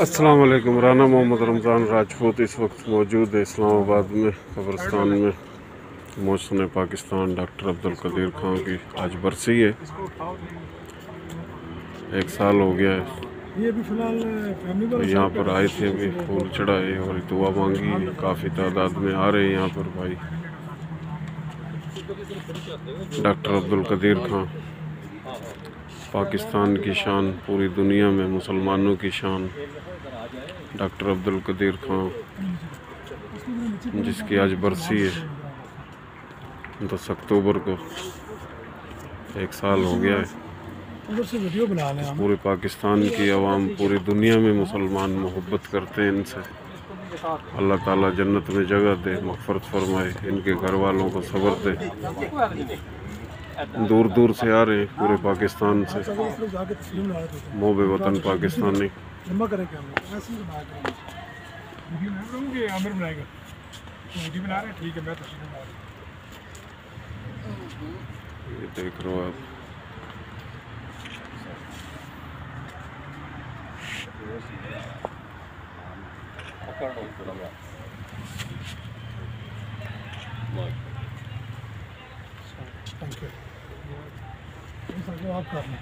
अस्सलाम वालेकुम। राना मोहम्मद रमज़ान राजपूत इस वक्त मौजूद है इस्लामाबाद में कब्रिस्तान में। मौसम पाकिस्तान डॉक्टर अब्दुल कदीर खान की आज बरसी है। 1 साल हो गया है। ये भी फिलहाल तो यहाँ पर आए थे, अभी फूल चढ़ाए और दुआ मांगी। काफ़ी तादाद में आ रहे हैं यहाँ पर भाई। डॉक्टर अब्दुल कदीर खान पाकिस्तान की शान, पूरी दुनिया में मुसलमानों की शान। डॉक्टर अब्दुल कदीर खान जिसकी आज बरसी है 10 अक्टूबर को। 1 साल हो गया है। पूरे पाकिस्तान की आवाम, पूरी दुनिया में मुसलमान मोहब्बत करते हैं इनसे। अल्लाह ताला जन्नत में जगह दे, मग़फ़िरत फरमाए, इनके घर वालों को सब्र दे। दूर दूर से आ रहे हैं पूरे पाकिस्तान से। मोहब्बे वतन पाकिस्तानी। ये देख रहे हो आप। Thank you. आप करना